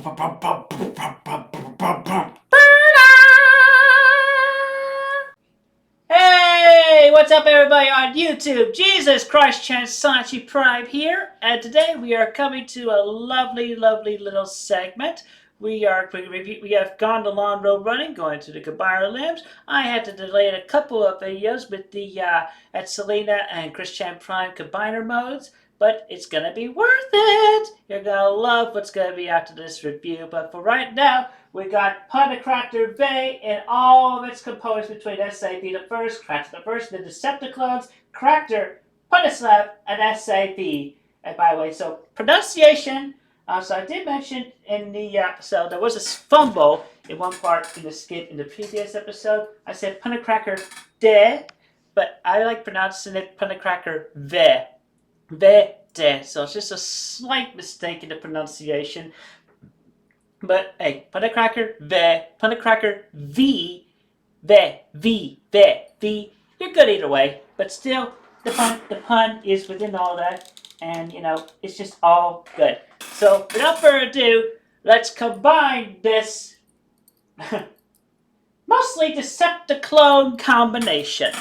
Hey, what's up everybody on YouTube? Jesus Christ, Sonichu Prime here, and today we are coming to a lovely little segment. We have gone the long road running, going to the Combiner Limbs. I had to delay a couple of videos with the at Selena and Christian Prime Combiner modes, but it's gonna be worth it. You're gonna love what's gonna be after this review. But for right now, we got Punicrackder-V and all of its components between SAV the first, Crackter the first, the Decepticons, Crackter, Punisclap, and SAV. And by the way, so pronunciation. So I did mention in the so there was a fumble in one part in the skit in the previous episode. I said Punicrackder-De, but I like pronouncing it Punicrackder-V. V-De. So it's just a slight mistake in the pronunciation. But hey, Punicrackder-V, Punicrackder-V, V. You're good either way. But still, the pun is within all that. And, you know, it's just all good. So, without further ado, let's combine this mostly Decepticon combination.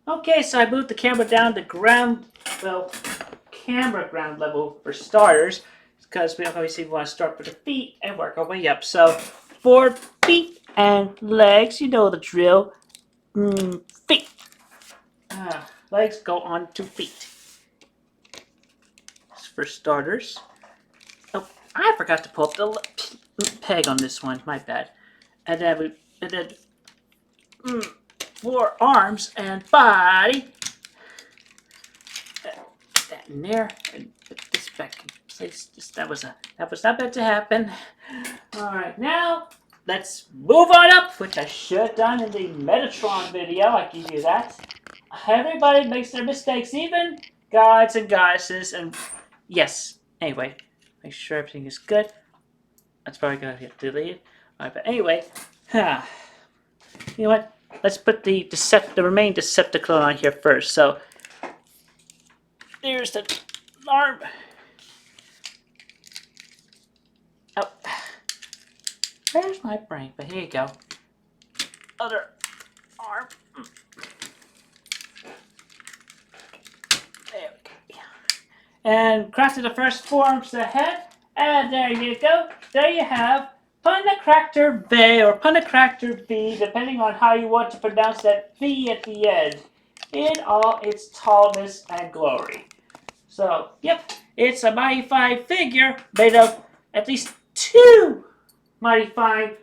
Okay, so I moved the camera down to camera ground level for starters, because we obviously want to start with the feet and work our way up. So, for feet and legs, you know the drill. Feet. Legs go on to feet. For starters. Oh, I forgot to pull up the peg on this one. My bad. And then for arms and body. Put that in there and put this back in place. That was not meant to happen. All right, now let's move on up, which I should have done in the Medatron video. I give you that. Everybody makes their mistakes, even gods and goddesses, and yes. Anyway, make sure everything is good. That's probably gonna get deleted. Alright, but anyway, you know what? Let's put the remaining Decepticon on here first. So there's the arm. Oh, where's my brain? But here you go. Other arm. There we go. And crafted the first forms the head, and there you go. There you have Punicrackder-V or Punicrackder-V, depending on how you want to pronounce that V at the end, in all its tallness and glory. So, yep, it's a Mighty Fine figure made of at least two Mighty Fine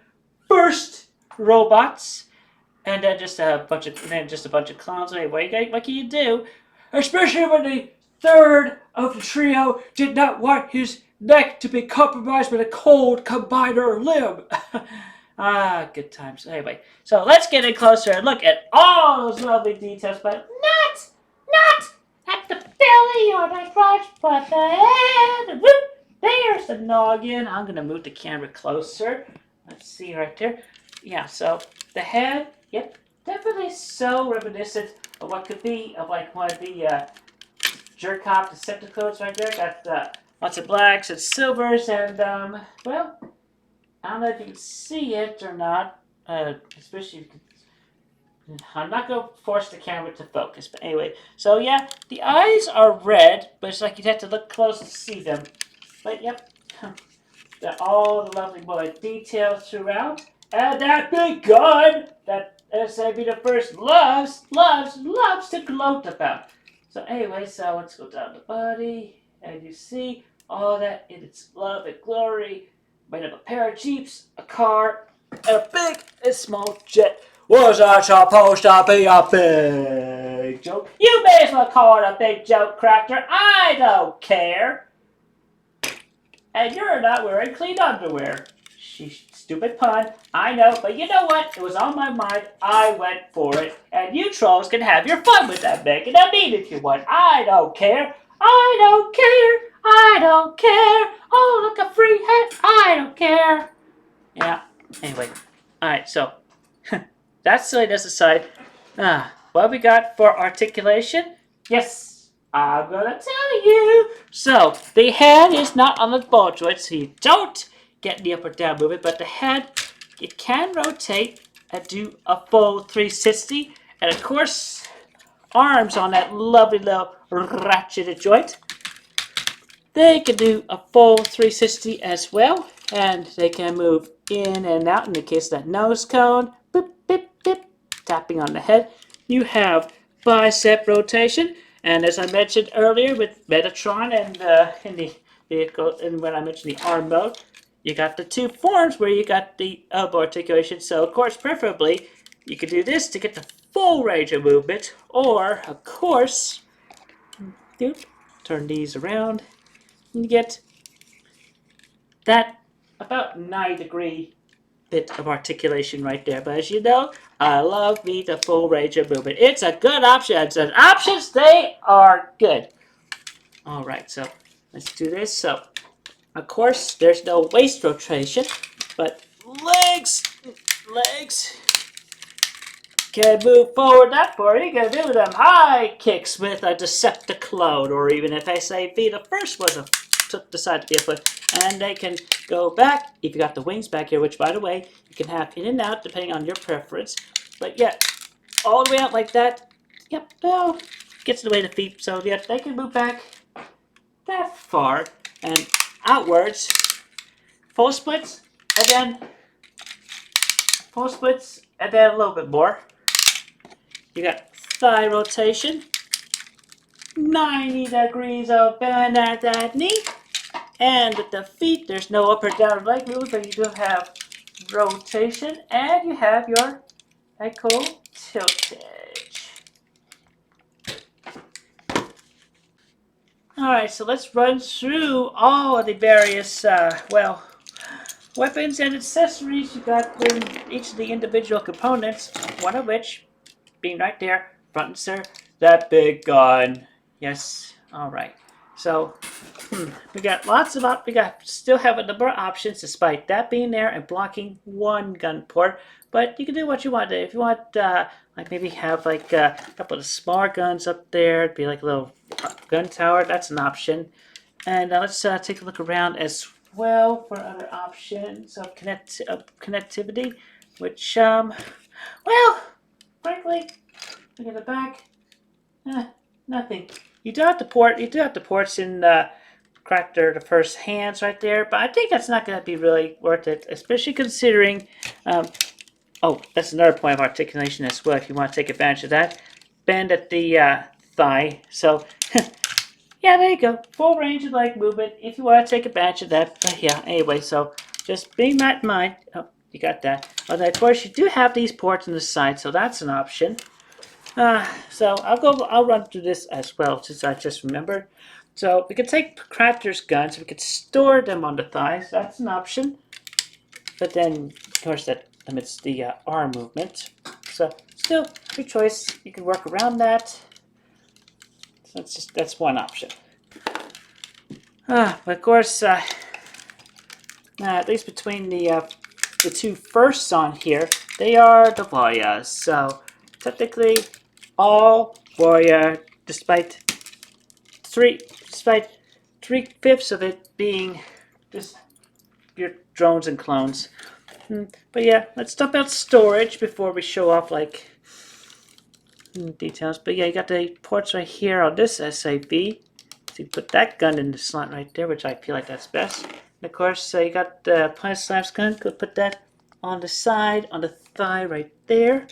first robots, and then just a bunch of clones. Anyway, what can you do? Especially when the third of the trio did not want his neck to be compromised with a cold combiner limb. Good times. Anyway, so let's get in closer and look at all those lovely details, but not at the belly or the crotch, but the head. Whoop, there's the noggin. I'm going to move the camera closer. Let's see right there. Yeah, so the head, yep, definitely so reminiscent of what could be of like one of the jerk-off Decepticons right there. Got lots of blacks and silvers, and well, I don't know if you can see it or not. Especially if you can, I'm not going to force the camera to focus, but anyway. So yeah, the eyes are red, but it's like you'd have to look close to see them. But yep, got all the lovely bullet details throughout, and that big gun that SAV the first loves to gloat about. So anyway, so let's go down the body, and you see all that in its love and glory, made of a pair of Jeeps, a car, and a big and small jet. Was that supposed to be a big joke? You may as well call it a big joke, Crackter. I don't care. And you're not wearing clean underwear. Stupid pun, I know, but you know what? It was on my mind. I went for it. And you trolls can have your fun with that, Megan. I mean, if you want. I don't care. I don't care. I don't care. Oh, look, a free hat. I don't care. Yeah, anyway. Alright, so, that's silly, that's aside. What we got for articulation? Yes, I'm gonna tell you. So the head is not on the ball joint, so you don't get the up or down movement, but the head, it can rotate and do a full 360. And of course, arms on that lovely little ratcheted joint. They can do a full 360 as well, and they can move in and out in the case of that nose cone. Boop, beep, beep, tapping on the head. You have bicep rotation, and as I mentioned earlier with Medatron and in the vehicle, and when I mentioned the arm mode, you got the two forms where you got the elbow articulation. So of course, preferably, you could do this to get the full range of movement, or of course, turn these around. You get that about 9-degree bit of articulation right there. But as you know, I love me the full range of movement. It's a good option. It's an options, they are good. All right, so let's do this. So, of course, there's no waist rotation, but legs can move forward that far. You can do them high kicks with a Decepticlone, or even if I say V, the first one decide to be a foot, and they can go back if you got the wings back here, which by the way you can have in and out depending on your preference. But yeah, all the way out like that. Yep, well, gets in the way of the feet. So yeah, they can move back that far and outwards. Full splits, and then full splits, and then a little bit more. You got thigh rotation, 90 degrees of bend at that knee. And with the feet, there's no up or down leg movement, but you do have rotation, and you have your ankle tiltage. Alright, so let's run through all of the various, weapons and accessories you got in each of the individual components, one of which being right there, front and center, that big gun. Yes, alright. So, we got lots of still have a number of options despite that being there and blocking one gun port. But you can do what you want. If you want, like maybe have like a couple of smaller guns up there, it'd be like a little gun tower. That's an option. And let's take a look around as well for other options of connectivity, which, well, frankly, look at the back. Nothing. You do have the ports in Crackder, the first hands right there, but I think that's not going to be really worth it, especially considering, oh, that's another point of articulation as well, if you want to take advantage of that. Bend at the thigh, so, yeah, there you go. Full range of leg movement, if you want to take advantage of that, but yeah, anyway, so, just being that in mind. Oh, you got that. Although, of course, you do have these ports on the side, so that's an option. So I'll run through this as well, since I just remembered. So we could take Crafter's guns, we could store them on the thighs, that's an option. But then, of course, that limits the arm movement. So still, your choice, you can work around that. So that's one option. But of course, at least between the two firsts on here, they are the warriors. So technically, all warrior, despite 3/5 of it being just your drones and clones. But yeah, let's talk about storage before we show off like details. But yeah, you got the ports right here on this SAV. So you put that gun in the slot right there, which I feel like that's best. And of course, you got the Punicrackder gun. Could put that on the side, on the thigh right there.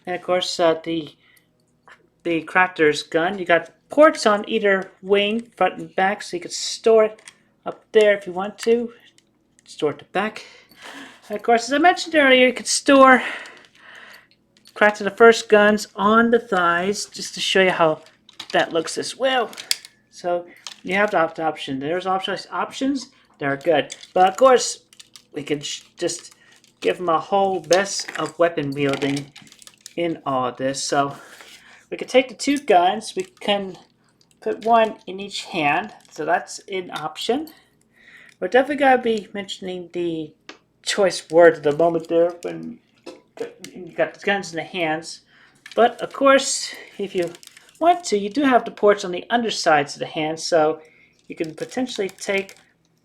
And of course, the Crafter's gun. You got ports on either wing, front and back, so you could store it up there if you want to. Store it to back. And of course, as I mentioned earlier, you could store Crafter the first guns on the thighs, just to show you how that looks as well. So you have the option. There's options. They're good. But of course, we can just give them a whole best of weapon wielding in all of this. So we can take the two guns, we can put one in each hand, so that's an option. We're definitely going to be mentioning the choice word at the moment there when you got the guns in the hands. But of course, if you want to, you do have the ports on the undersides of the hand, so you can potentially take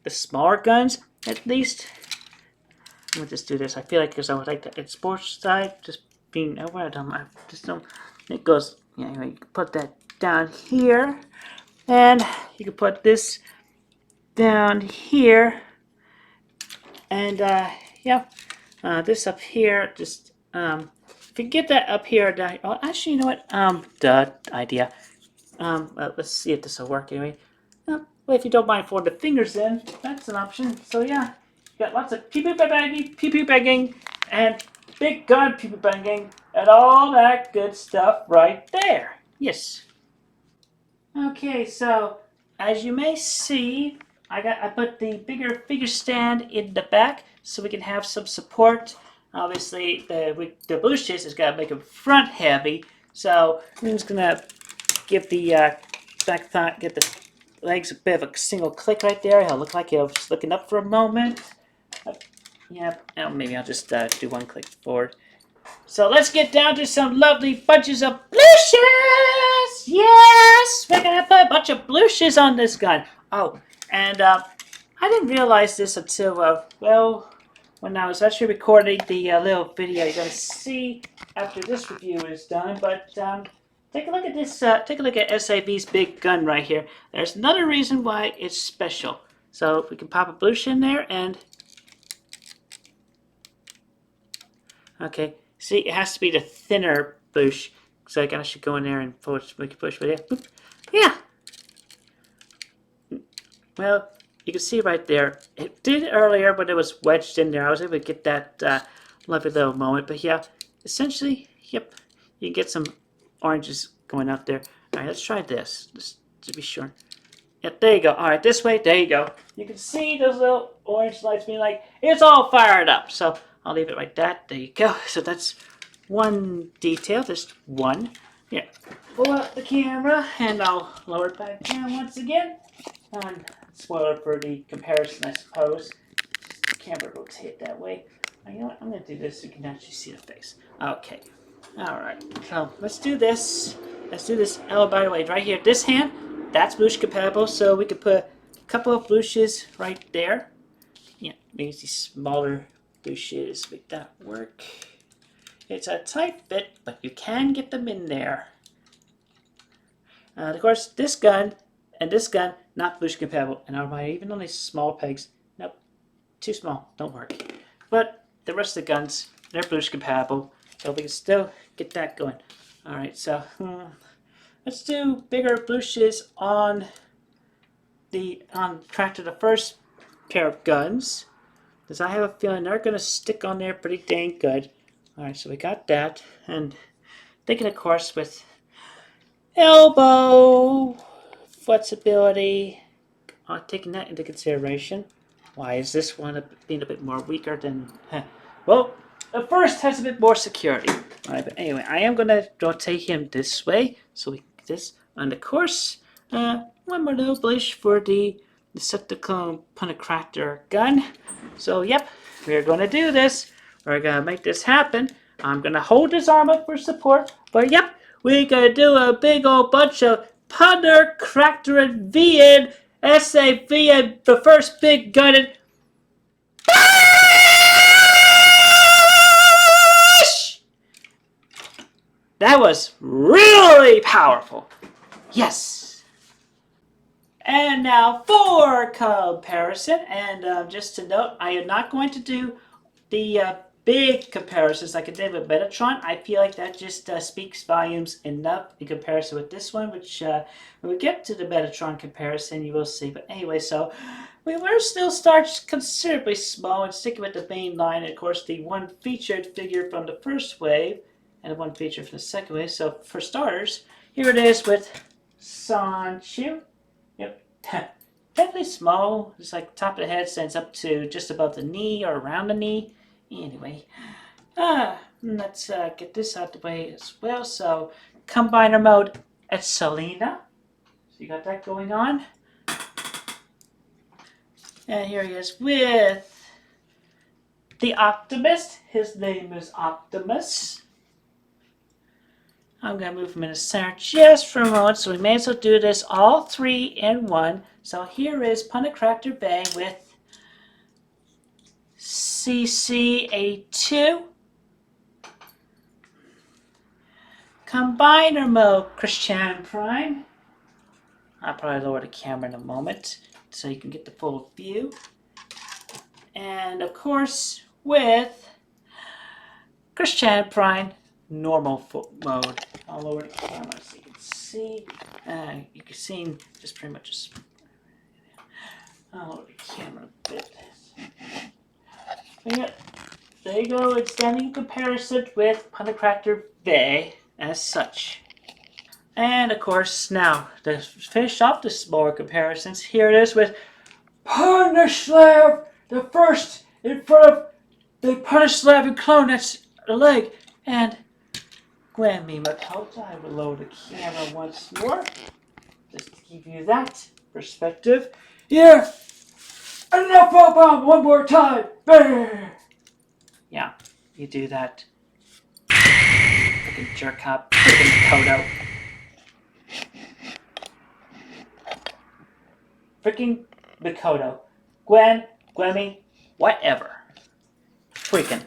the smaller guns at least. I'm gonna just do this. I feel like because I would like the sports side just being over. I just don't. It goes. Yeah, anyway, you can put that down here, and you can put this down here, and yeah, this up here. Just if you get that up here, down. Oh, actually, you know what? The idea. Let's see if this will work anyway. Well, if you don't mind throwing the fingers in, that's an option. So yeah, you got lots of pew pew banging, and big gun pew banging, and all that good stuff right there. Yes. Okay, so as you may see, I put the bigger figure stand in the back so we can have some support. Obviously, the bushes is gonna make them front heavy, so I'm just gonna give the back thigh, get the legs a bit of a single click right there. He'll look like he'll just looking up for a moment. Yeah, maybe I'll just do one click forward. So let's get down to some lovely bunches of blushes! Yes! We're gonna put a bunch of blushes on this gun. Oh, and I didn't realize this until, well, when I was actually recording the little video you're gonna see after this review is done, but take a look at this, take a look at SAV's big gun right here. There's another reason why it's special. So we can pop a blush in there and, okay. See, it has to be the thinner blush. So I should go in there and make a push with it. Yeah. Well, you can see right there. It did earlier, but it was wedged in there. I was able to get that lovely little moment. But yeah, essentially, yep. You can get some oranges going out there. All right, let's try this, just to be sure. Yep, there you go. All right, this way. There you go. You can see those little orange lights being like, it's all fired up. So I'll leave it like that. There you go. So that's one detail, just one. Yeah. Pull out the camera, and I'll lower it back down once again. Spoiler for the comparison, I suppose. Just the camera rotate that way. You know what? I'm going to do this so you can actually see the face. Okay. All right. So let's do this. Let's do this. Oh, by the way, right here, this hand, that's blush compatible, so we could put a couple of blushes right there. Yeah, maybe these smaller blushes make that work. It's a tight fit, but you can get them in there. Of course, this gun and this gun, not blush compatible. And even on these small pegs, nope, too small, don't work. But the rest of the guns, they're blush compatible, so we can still get that going. All right, so let's do bigger blushes on the track to the first pair of guns, because I have a feeling they're going to stick on there pretty dang good. All right, so we got that, and thinking, of course, with elbow flexibility, taking that into consideration. Why is this one being a bit more weaker than? Well, the first has a bit more security. All right, but anyway, I am going to rotate him this way, so we can get this. And of course, one more little blush for the Decepticon Punicrackder gun. So, yep, we're going to do this. We're going to make this happen. I'm going to hold his arm up for support. But, yep, we're going to do a big old bunch of Punicrackder-V and SAV and the first big gun. And that was really powerful. Yes. And now for comparison, and just to note, I am not going to do the big comparisons like I did with Medatron. I feel like that just speaks volumes enough in comparison with this one, which when we get to the Medatron comparison, you will see. But anyway, so we were still start considerably small and sticking with the main line. And of course, the one featured figure from the first wave and the one featured from the second wave. So for starters, here it is with Sonichu. Yep. Definitely small. It's like top of the head stands up to just above the knee or around the knee. Anyway, let's get this out the way as well. So, combiner mode at Selena. So you got that going on. And here he is with the Optimist. His name is Optimus. I'm going to move them in the center just for a moment, so we may as well do this all three in one. So here is Punicrackder-V with CCA2. Combiner mode, Christian Prime. I'll probably lower the camera in a moment so you can get the full view. And of course, with Christian Prime, normal mode. I'll lower the camera so you can see. You can see just pretty much just. I'll lower the camera a bit. Yeah, there you go. It's standing in comparison with Punicrackder-V as such. And of course, now to finish off the more comparisons, here it is with Punishlav, the first in front of the Punishlav and clone that's the leg, and Grammy Makota. I will lower the camera once more, just to give you that perspective. Here, enough bomb one more time. Yeah, you do that. Freaking jerk up, freaking Kodo. Freaking Mikoto. Gwen, Gwemmy, whatever. Freaking.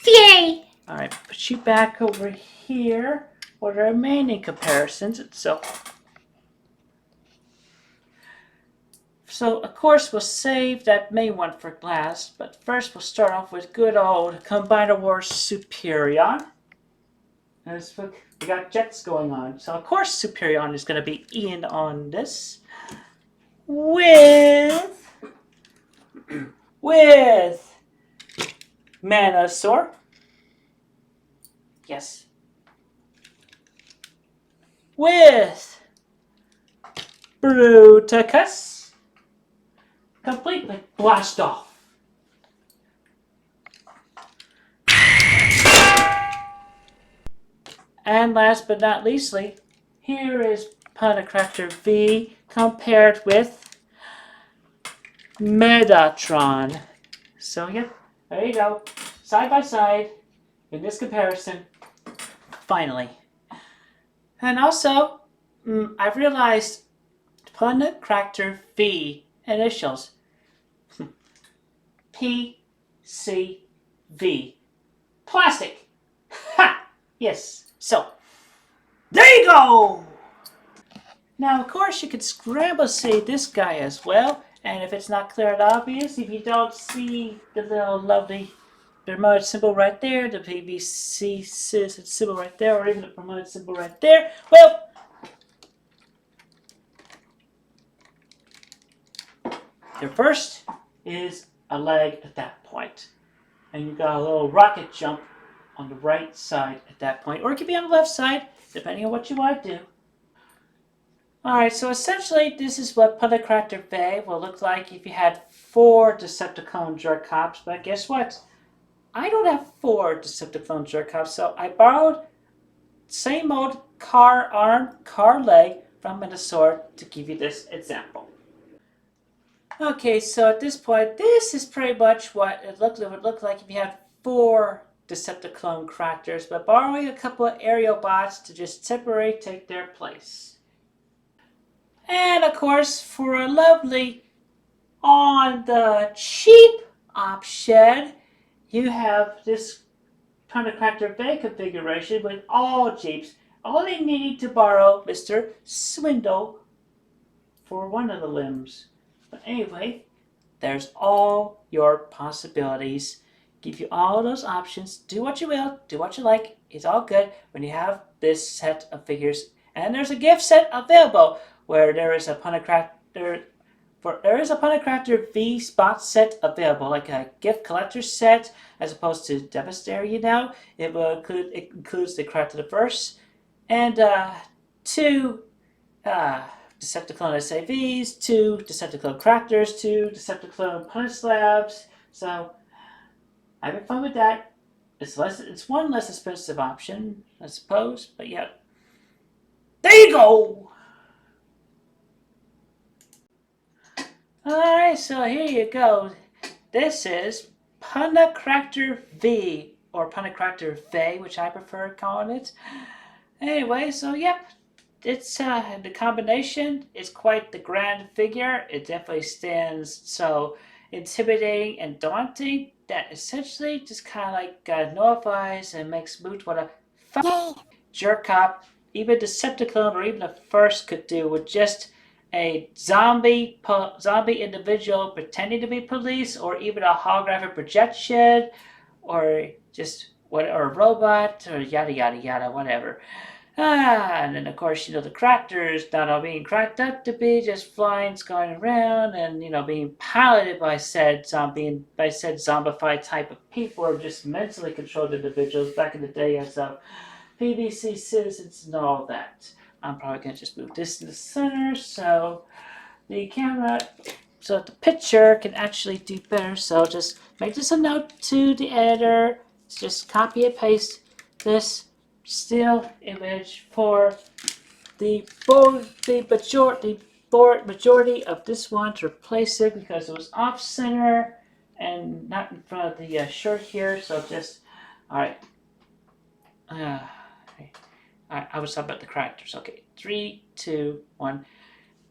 Yay! Alright, put you back over here for the remaining comparisons. So of course we'll save that main one for last, but first we'll start off with good old Combiner Wars Superion. We got jets going on, so of course Superion is going to be in on this with Manasaur. Yes. With Bruticus. Completely blast off. And last but not leastly, here is Punicrackder-V compared with Medatron. So yeah, there you go. Side by side in this comparison. Finally. And also, I've realized Punicrackder-V initials. PCV. Plastic. Ha! Yes. So, there you go! Now, of course, you could scramble say this guy as well. And if it's not clear and obvious, if you don't see the little lovely promoted symbol right there, the PVC symbol right there, or even the promoted symbol right there, well, your first is a leg at that point. And you've got a little rocket jump on the right side at that point, or it could be on the left side, depending on what you want to do. Alright, so essentially this is what Punicrackder-V will look like if you had 4 Decepticon Jerkops, but guess what? I don't have 4 Decepticon Jerkops, so I borrowed same old car arm, car leg from Metasaur to give you this example. Okay, so at this point, this is pretty much what it would look like if you had 4 Decepticon Cracktors, but borrowing a couple of aerial bots to just take their place. And of course, for a lovely on the cheap option, you have this Punicrackder-V configuration with all Jeeps, only needing to borrow Mr. Swindle for one of the limbs. But anyway, there's all your possibilities. Give you all those options. Do what you will, do what you like. It's all good when you have this set of figures. And there's a gift set available where there is a Punicrackder-V spot set available, like a gift collector set, as opposed to Devastator. It includes the Crafter-the-Verse and 2 Decepticon SAVs, 2 Decepticon Cracktors, 2 Decepticon Punishlabs. So having fun with that. It's one less expensive option, I suppose, but yeah. There you go! Alright, so here you go. This is Punicrackder-V or Punicrackder-V, which I prefer calling it. Anyway, so yep, it's the combination is quite the grand figure. It definitely stands so intimidating and daunting that essentially just kind of like nullifies and makes Moot what a jerk up even Decepticon or even the first could do with just a zombie individual pretending to be police, or even a holographic projection, or just what, or a robot, or yada yada yada, whatever. And then of course, the Crackers not all being cracked up to be just flying, going around, and being piloted by said zombified type of people, or just mentally controlled individuals back in the day as PVC citizens and all that. I'm probably gonna just move this in the center so the camera, so the picture can actually do better. So just make this a note to the editor. Just copy and paste this still image for the majority of this one to replace it, because it was off center and not in front of the shirt here. So just alright. I was talking about the characters. Okay, 3, 2, 1.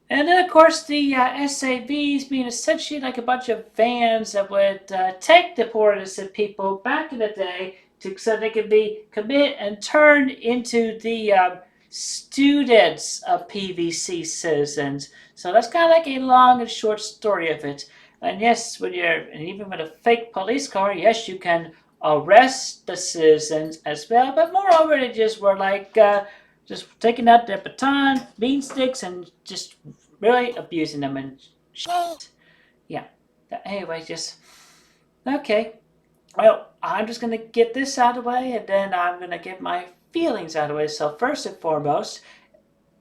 And then, of course, the SAVs being essentially like a bunch of vans that would take the poor innocent people back in the day so they could be committed and turned into the students of PVC citizens. So that's kind of like a long and short story of it. And yes, and even with a fake police car, yes, you can arrest the citizens as well. But moreover, they just were like just taking out their baton, bean sticks, and just really abusing them and shit. Yeah. Anyway, just okay. Well, I'm just gonna get this out of the way, and then I'm gonna get my feelings out of the way. So first and foremost,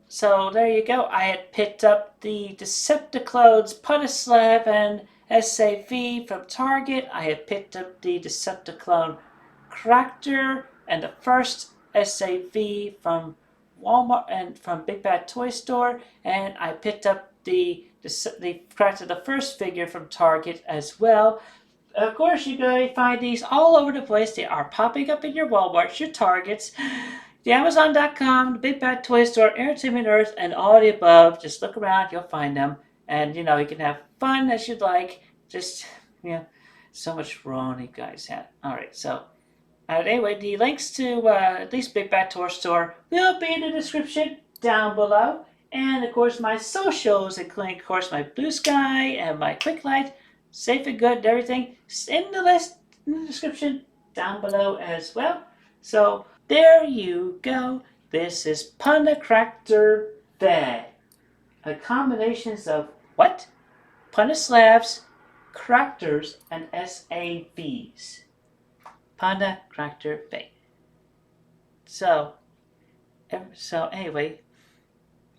so there you go. I had picked up the Decepticlones Punicrackder and SAV from Target. I had picked up the Decepticlone Cractor and the first SAV from Walmart and from BigBadToyStore, and I picked up the Cractor, the first figure from Target as well. Of course, you're going to find these all over the place. They are popping up in your Walmarts, your Targets, the Amazon.com, the BigBadToyStore, Entertainment Earth, and all the above. Just look around, you'll find them. And, you can have fun as you'd like. Just, so much wrong you guys have. Alright, so, anyway, the links to at least BigBadToyStore will be in the description down below. And, of course, my socials, including, of course, my Blue Sky and my Cwclight, safe and good and everything, in the list, in the description down below as well. So, there you go. This is Punicrackder-V. A combination of what? Punislavs, Crackers, and SAVs. Punicrackder-V. So anyway,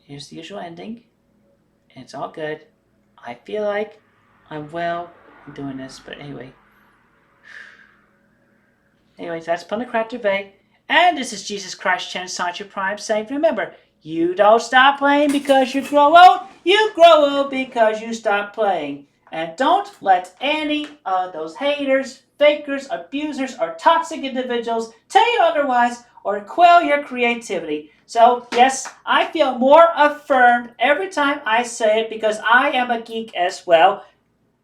here's the usual ending. It's all good. I feel like I'm well doing this, but anyway. Anyways, that's Punicrackder-V. And this is Jesus Christ Chen Sonichu Prime saying, remember, you don't stop playing because you grow old. You grow old because you stop playing. And don't let any of those haters, fakers, abusers, or toxic individuals tell you otherwise or quell your creativity. So, yes, I feel more affirmed every time I say it because I am a geek as well.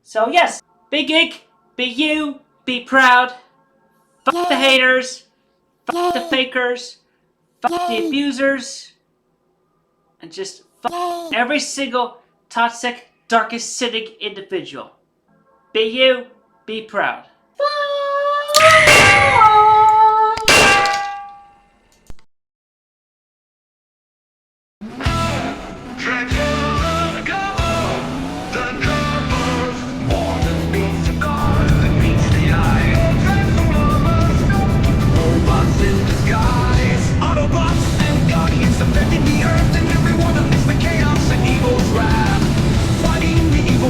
So, yes, be geek, be you, be proud. Fuck the haters, fuck the fakers, fuck the abusers, and just fuck every single toxic, darkest, cynic individual. Be you, be proud.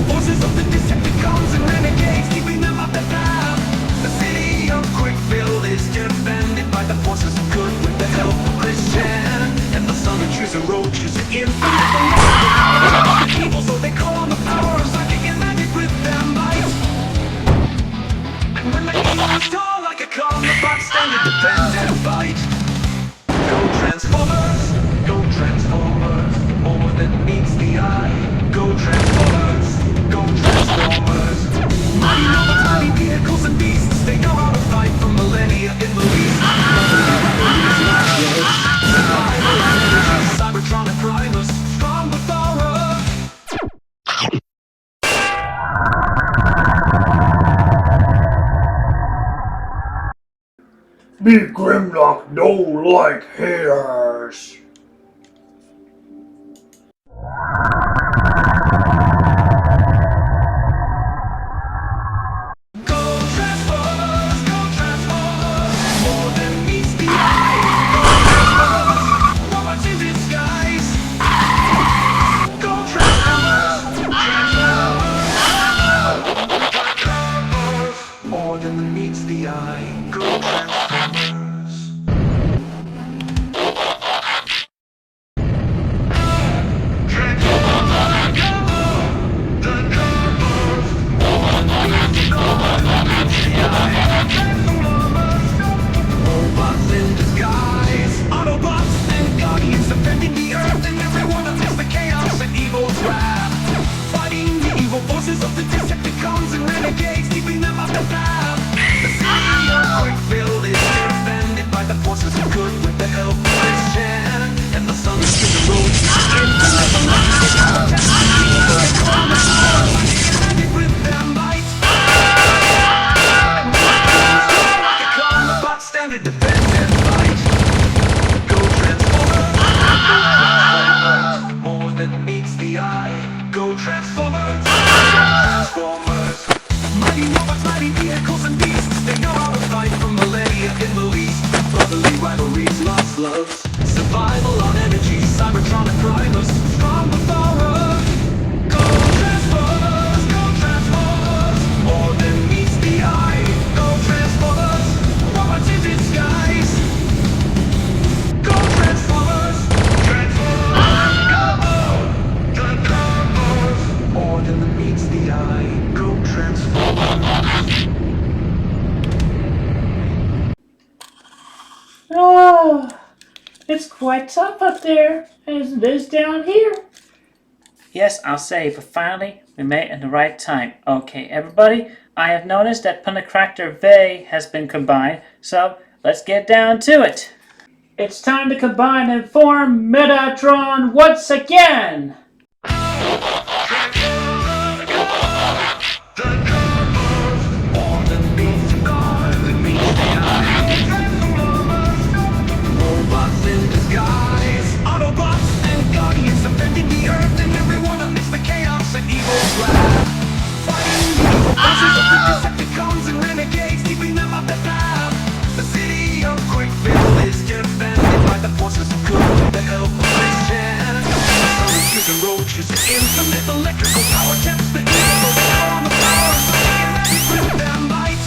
Forces of the Decepticons and renegades, keeping them off the path. Me Grimlock don't like haters. More than meets the eye. Go Transformers. Robots in disguise. Autobots and Guardians defending the Earth, and everyone against the chaos and evil's wrath. Fighting the evil forces of the Decepticons and renegades, keeping them off the path. The city of Cwcville is defended by the forces of good with the help of Christian. And the Sonichu the road with their might. Autobots stand to defend and fight. Go Transformers. More than meets the eye. Go Transformers. Transformers. Mighty robots, mighty vehicles and beasts. They know how to fight for millennia in the least. Brotherly rivalries, lost loves. Survival on energy, Cybertron and Primus. Strong with aura. Go Transformers, go Transformers. More than meets the eye. Go Transformers. Robots in disguise. Go Transformers. Transformers. Go Transformers. More than meets the eye. Go Transformers. Oh, it's quite tough up there, as it is down here. Yes, I'll say, but finally, we made it in the right time. Okay, everybody, I have noticed that Punicrackder-V has been combined, so let's get down to it. It's time to combine and form Medatron once again. Robots in disguise. Autobots and Guardians defending the Earth, and everyone amidst the chaos and evil's wrath. Fighting the evil forces of the Decepticons and renegades, keeping them off the path. The city of Cwcville is defended by the forces of good with the help of Christian. Sonichu and roaches, infinite electrical power taps the evil power on the power of with their might.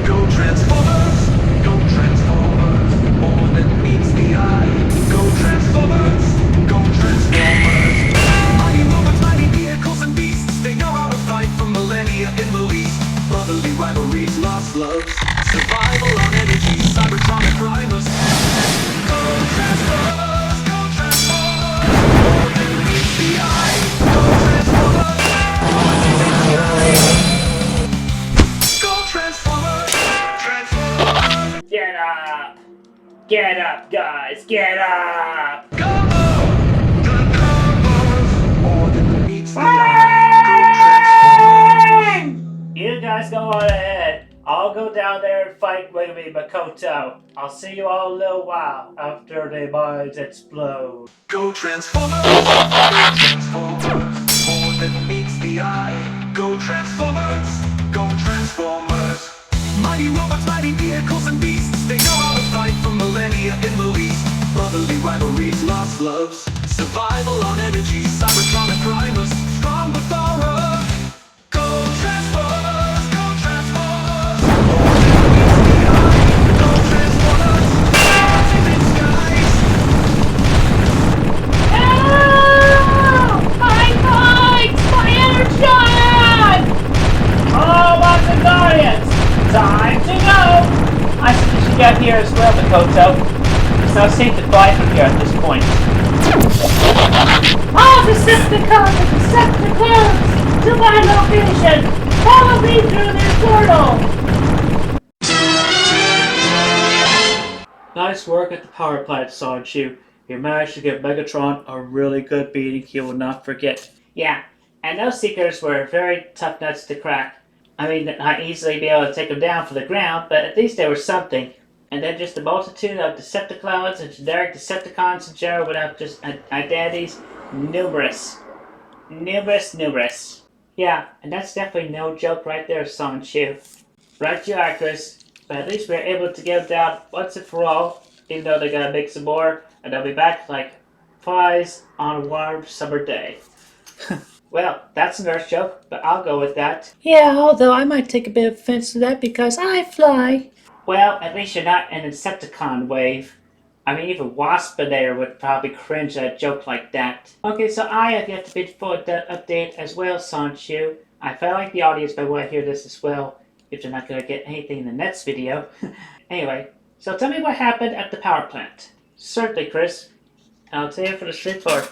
Go Transformers, go Transformers, more than meets the eye. Go Transformers, go Transformers. Mighty robots, mighty vehicles and beasts, they know how to fight for millennia in the least. Brotherly rivalries, lost loves, survival on energy, Cybertron and Primus. Go Transformers, go Transformers, more than meets the eye. Go Transformers, more than meets the eye. Go Transformers, Transformers. Get up! Get up, guys! Get up! Go! Transformers, more than meets the eye. You guys go on ahead. I'll go down there and fight with me, Makoto. I'll see you all in a little while after the minds explode. Go Transformers, go Transformers, more than meets the eye. Go Transformers, go Transformers. Mighty robots, mighty vehicles and beasts, they know how to fight for millennia in the least. Brotherly rivalries, lost loves, survival on energy, Cybertron and Primus, strong with aura. Go Transformers, go Transformers, more than meets the eye. Go Transformers, robots in disguise. My points! My energon! Oh, lots of guardians! Time to go! I suggest you get here as well, Makoto. It's not safe to fly from here at this point. All Decepticons and Decepticons! To my location! Follow me through this portal! Nice work at the power plant, Sonichu. You managed to give Megatron a really good beating he will not forget. Yeah, And those seekers were very tough nuts to crack. I mean, not easily be able to take them down from the ground, but at least they were something. And then just a multitude of Decepticons and generic Decepticons in general without just identities. Numerous. Numerous. Yeah, and that's definitely no joke right there, Sonichu. Right you are, Chris. But at least we were able to get them down once and for all, even though they gotta make some more, and they'll be back like flies on a warm summer day. Well, that's a nurse joke, but I'll go with that. Yeah, although I might take a bit of offense to that because I fly. Well, at least you're not an Insecticon wave. I mean, even Waspinator would probably cringe at a joke like that. Okay, so I have yet to bid for that update as well, Sonichu. I feel like the audience might want to hear this as well, if they're not going to get anything in the next video. Anyway, so tell me what happened at the power plant. Certainly, Chris. I'll tell you for the straightforward.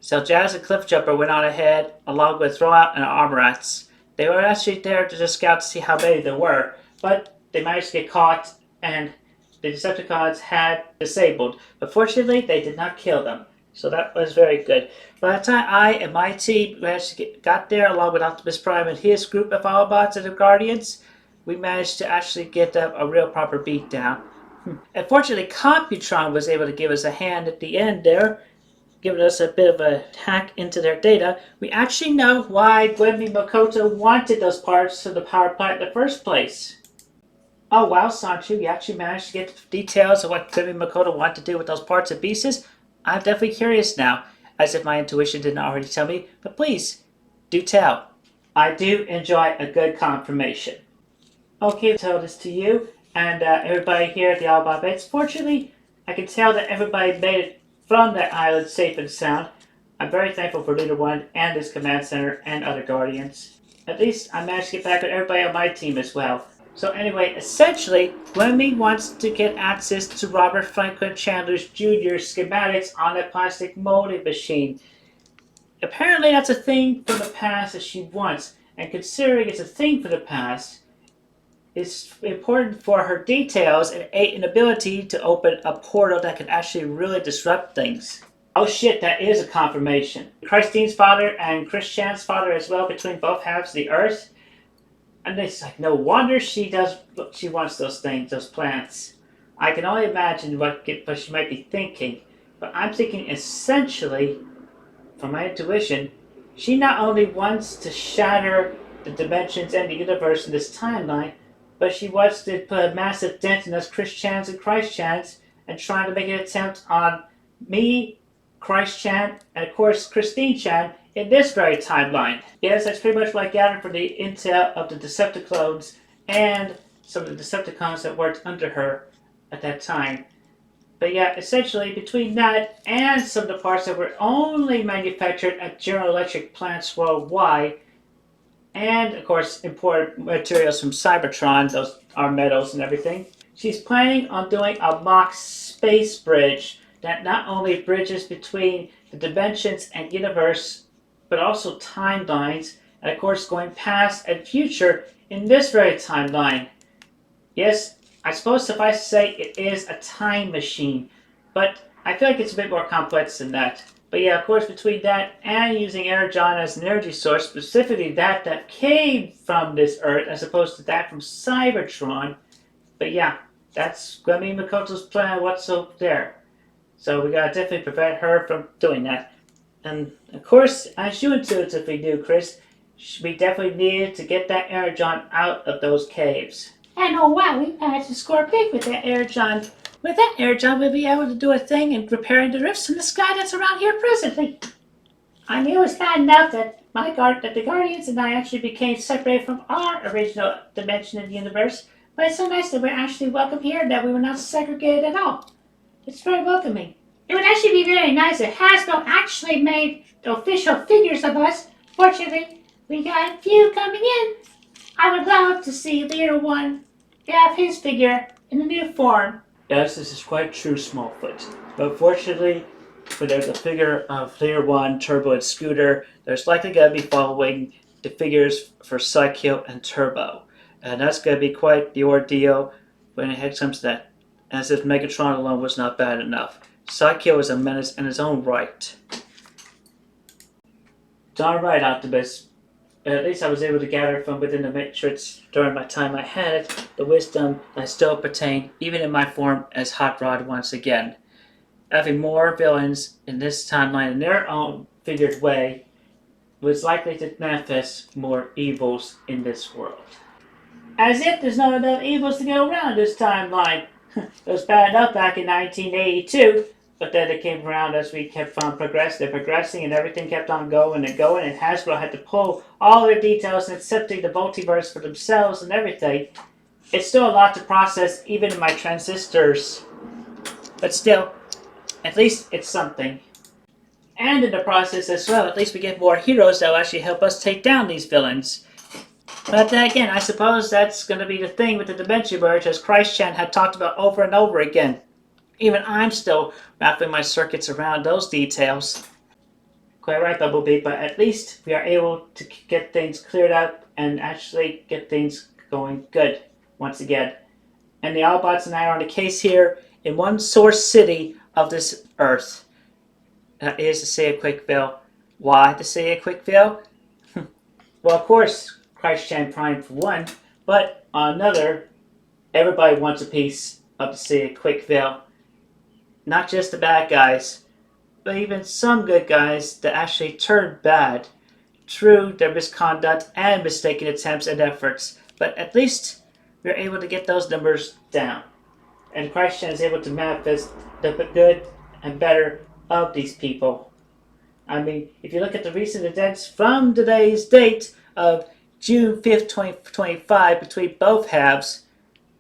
So Jazz and Cliffjumper went on ahead, along with Throwout and Armorats. They were actually there to just scout to see how many there were, but they managed to get caught, and the Decepticons had disabled. But fortunately, they did not kill them, so that was very good. By the time I and my team got there, along with Optimus Prime and his group of Autobots and the Guardians, we managed to actually get a real proper beatdown. Unfortunately, Computron was able to give us a hand at the end there, giving us a bit of a hack into their data. We actually know why Gwendy Makoto wanted those parts to the power plant in the first place. Oh wow, Sonichu, you actually managed to get the details of what Gwendy Makoto wanted to do with those parts and pieces? I'm definitely curious now, as if my intuition didn't already tell me, but please, do tell. I do enjoy a good confirmation. Okay, I'll tell this to you, and everybody here at the Autobot Base. Fortunately, I can tell that everybody made it from that island safe and sound. I'm very thankful for Leader 1 and his command center and other Guardians. At least I managed to get back with everybody on my team as well. So anyway, essentially, Gwendy wants to get access to Robert Franklin Chandler's Jr. schematics on a plastic molding machine. Apparently that's a thing from the past that she wants, and considering it's a thing from the past, it's important for her details and an ability to open a portal that can actually really disrupt things. Oh shit, that is a confirmation. Christine's father and Chris Chan's father as well, between both halves of the earth. And it's like, no wonder she wants those things, those plants. I can only imagine what she might be thinking. But I'm thinking essentially, from my intuition, she not only wants to shatter the dimensions and the universe in this timeline, but she wants to put a massive dent in us Chris Chans and Christ Chans and trying to make an attempt on me, Christ Chan, and of course Christine Chan in this very timeline. Yes, that's pretty much what I gathered from the intel of the Decepticlones and some of the Decepticons that worked under her at that time. But yeah, essentially between that and some of the parts that were only manufactured at General Electric plants worldwide, and of course import materials from Cybertron, those are metals and everything. She's planning on doing a mock space bridge that not only bridges between the dimensions and universe, but also timelines, and of course going past and future in this very timeline. Yes, I suppose suffice to say it is a time machine, but I feel like it's a bit more complex than that. But yeah, of course, between that and using Energon as an energy source, specifically that came from this Earth as opposed to that from Cybertron. But yeah, that's Gwendy Makoto's plan, what's up there. So we gotta definitely prevent her from doing that. And of course, as you intuitively knew, Chris, we definitely needed to get that Energon out of those caves. And oh wow, we managed to score big with that Energon. With that Energon, we'll be able to do a thing in repairing the rifts in the sky that's around here presently. I knew it was bad enough that the Guardians and I actually became separated from our original dimension in the universe, but it's so nice that we're actually welcome here and that we were not segregated at all. It's very welcoming. It would actually be very nice if Hasbro actually made official figures of us. Fortunately, we got a few coming in. I would love to see Leader 1 have his figure in a new form. Yes, this is quite true, Smallfoot. But fortunately, when there's a figure of Leader 1, Turbo, and Scooter, there's likely going to be following the figures for Cwclight and Turbo. And that's going to be quite the ordeal when it comes to that. As if Megatron alone was not bad enough. Cwclight was a menace in his own right. Darn right, Optimus. At least I was able to gather from within the Matrix during my time I had it, the wisdom that still pertained, even in my form as Hot Rod once again. Having more villains in this timeline in their own figured way was likely to manifest more evils in this world. As if there's not enough evils to go around this timeline. It was bad enough back in 1982, but then it came around as we kept on progressing, and everything kept on going, and Hasbro had to pull all their details and accepting the multiverse for themselves and everything. It's still a lot to process, even in my transistors. But still, at least it's something. And in the process as well, at least we get more heroes that will actually help us take down these villains. But again, I suppose that's going to be the thing with the Dimension Merge, as Christ-chan had talked about over and over again. Even I'm still wrapping my circuits around those details. Quite right, Bumblebee, but at least we are able to get things cleared up and actually get things going good once again. And the Autobots and I are on the case here in one source city of this Earth. That is the Cwcville. Why the Cwcville? Well, of course, Christ-chan Prime for one, but on another, everybody wants a piece of the Cwcville. Not just the bad guys, but even some good guys that actually turned bad through their misconduct and mistaken attempts and efforts. But at least we're able to get those numbers down. And Christ-chan is able to manifest the good and better of these people. I mean, if you look at the recent events from today's date of June 5th, 2025, between both halves,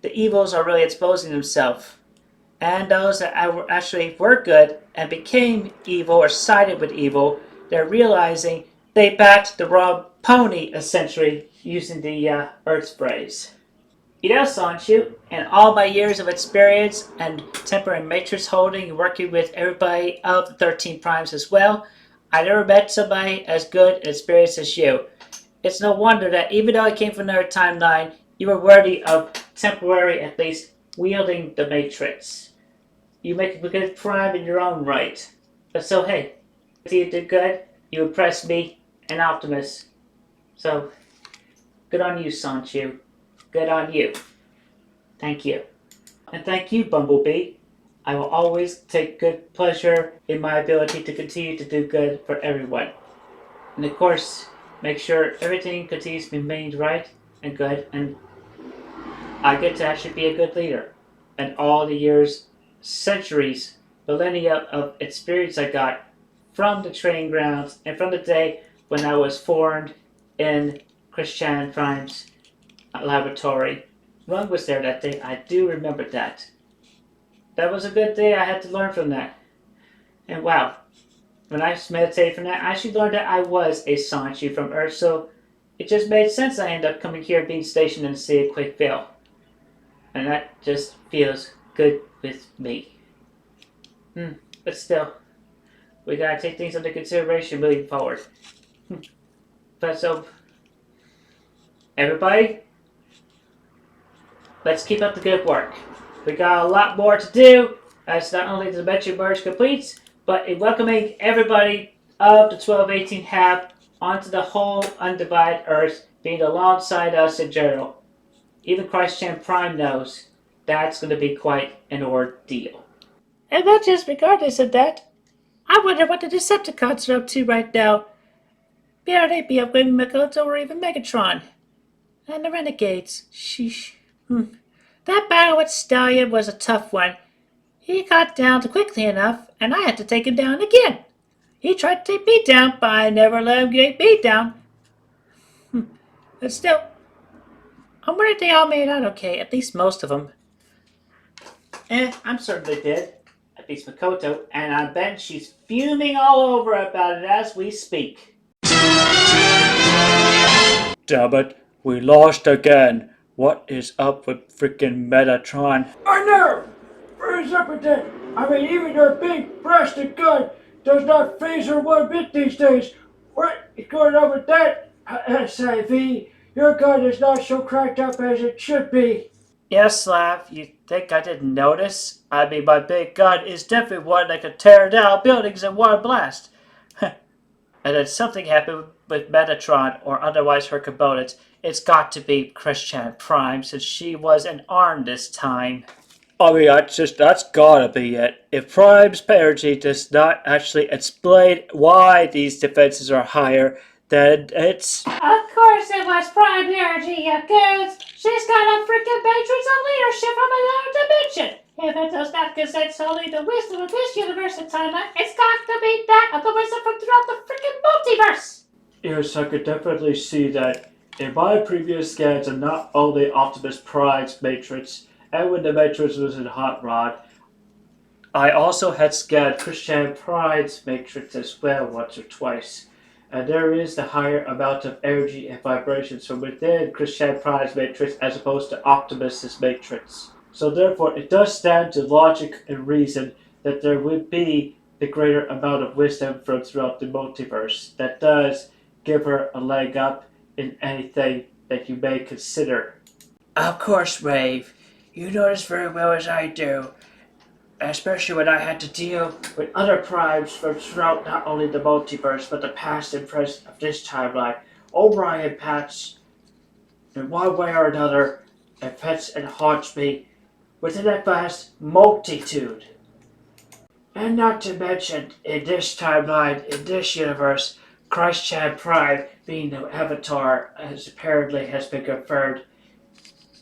the evils are really exposing themselves. And those that actually were good and became evil or sided with evil, they're realizing they backed the wrong pony, essentially, using the Earth's phrase. You know, Sonichu, in all my years of experience and temporary matrix holding and working with everybody of the 13 Primes as well, I never met somebody as good and experienced as you. It's no wonder that even though I came from another timeline, you were worthy of temporary, at least, wielding the matrix. You make a good Prime in your own right. But so hey, if you did good, you impressed me and Optimus. So, good on you, Sonichu. Good on you. Thank you. And thank you, Bumblebee. I will always take good pleasure in my ability to continue to do good for everyone. And of course, make sure everything continues to be made right and good, and I get to actually be a good leader. And all the years, centuries, millennia of experience I got from the training grounds and from the day when I was formed in Christ-chan Prime's laboratory. Ron was there that day. I do remember that. That was a good day. I had to learn from that. And wow, when I meditated from that, I actually learned that I was a Sonichu from Earth, so it just made sense I ended up coming here being stationed in the city of Cwcville. And that just feels good with me. But still, we gotta take things into consideration moving forward. But so, everybody, let's keep up the good work. We got a lot more to do as not only the Dimension Merge completes, but in welcoming everybody of the 1218 half onto the whole undivided Earth, being alongside us in general. Even Christ-chan Prime knows that's going to be quite an ordeal. And but just regardless of that, I wonder what the Decepticons are up to right now. Maybe they be upgrading Makoto or even Megatron. And the Renegades. Sheesh. That battle with Stallion was a tough one. He got down quickly enough, and I had to take him down again. He tried to take me down, but I never let him get me down. But still, I'm wondering if they all made out okay, at least most of them. I'm certain they did. At least Makoto, and I bet she's fuming all over about it as we speak. Damn it, we lost again. What is up with freaking Medatron? I know! What is up with that? I mean, even their big breasted gun does not phase her one bit these days. What is going on with that? SIV, your gun is not so cracked up as it should be. Yes, Slav, you think I didn't notice? I mean, my big gun is definitely one that could tear down buildings in one blast. and then something happened with Medatron, or otherwise her components, it's got to be Christian Prime, since she was an arm this time. I mean, that's gotta be it. If Prime's energy does not actually explain why these defenses are higher, then it's... Of course it was Prime Energy, you goods! She's got a freaking matrix of leadership from another dimension! If it does not consent solely the wisdom of this universe and timeline, it's got to be that of the wisdom from throughout the freaking multiverse! Yes, I could definitely see that. In my previous scans of not only Optimus Prime's matrix, and when the matrix was in Hot Rod, I also had scanned Christian Prime's matrix as well once or twice. And there is the higher amount of energy and vibrations from within Christian Prime's matrix as opposed to Optimus's matrix. So therefore, it does stand to logic and reason that there would be the greater amount of wisdom from throughout the multiverse that does give her a leg up in anything that you may consider. Of course, Rave. You know this very well as I do. Especially when I had to deal with other primes from throughout not only the multiverse, but the past and present of this timeline. Orion Pats, in one way or another, affects and haunts me within that vast multitude. And not to mention, in this timeline, in this universe, Christ-Chan Prime being the Avatar, as apparently has been confirmed,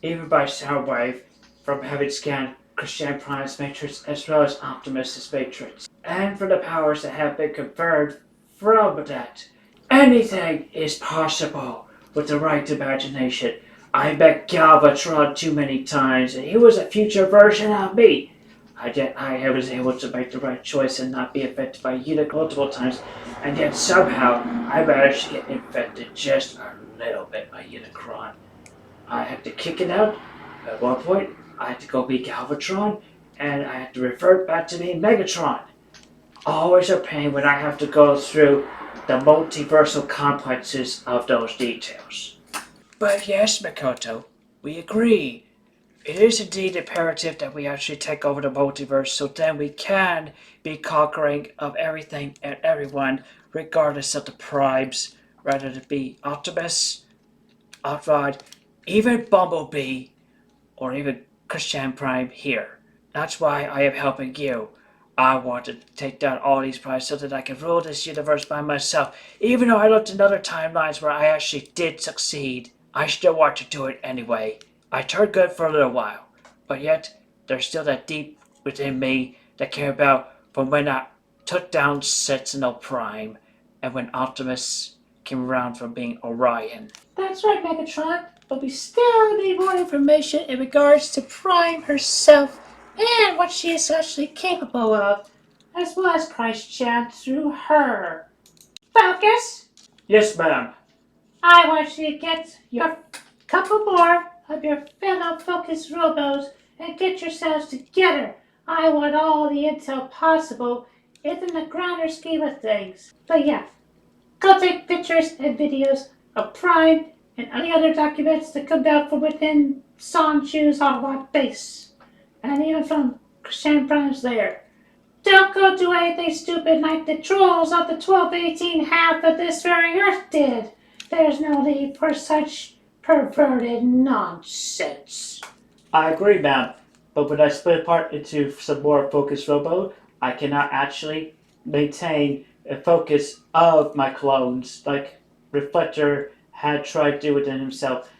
even by Soundwave, from having scanned Christian Prime's matrix as well as Optimus's matrix. And for the powers that have been confirmed from that, anything is possible with the right imagination. I met Galvatron too many times, and he was a future version of me. Yet I was able to make the right choice and not be affected by Unicron multiple times, and yet somehow I managed to get infected just a little bit by Unicron. I had to kick it out. At one point, I had to go be Galvatron, and I had to revert back to being Megatron. Always a pain when I have to go through the multiversal complexes of those details. But yes, Makoto, we agree. It is indeed imperative that we actually take over the multiverse so then we can be conquering of everything and everyone, regardless of the primes, whether it be Optimus, Outrod, even Bumblebee, or even Christian Prime here. That's why I am helping you. I want to take down all these primes so that I can rule this universe by myself. Even though I looked in other timelines where I actually did succeed, I still want to do it anyway. I turned good for a little while, but yet there's still that deep within me that came about from when I took down Sentinel Prime and when Optimus came around from being Orion. That's right, Megatron, but we still need more information in regards to Prime herself and what she is actually capable of, as well as Christ-Chan through her. Focus! Yes, ma'am. I want you to get your couple more of your fellow Focus Robos and get yourselves together. I want all the intel possible in the grander scheme of things. But yeah, go take pictures and videos of Prime and any other documents that come down from within Sonichu's Autobot base. And even from Christian Prime's lair. Don't go do anything stupid like the trolls of the 1218 half of this very Earth did. There's no need for such perverted nonsense. I agree, ma'am. But when I split apart into some more Focus Robo, I cannot actually maintain a focus of my clones, like Reflector had tried to do within himself,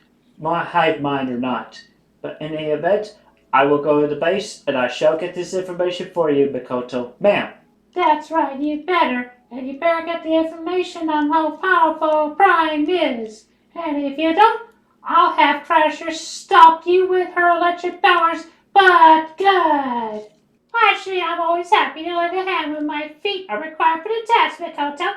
hive mind or not. But in any event, I will go to the base and I shall get this information for you, Makoto. Ma'am. That's right, you better. And you better get the information on how powerful Prime is. And if you don't, I'll have Crasher stop you with her electric powers, but good. Actually, I'm always happy to lend a hand when my feet are required for the task, Makoto.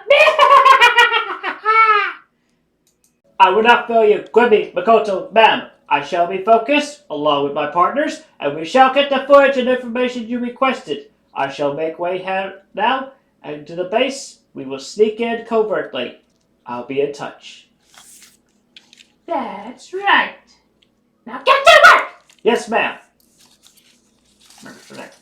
I will not fail you. Quibi, Makoto, ma'am. I shall be focused, along with my partners, and we shall get the footage and information you requested. I shall make way now, and to the base, we will sneak in covertly. I'll be in touch. That's right. Now get to work! Yes, ma'am. Remember for that.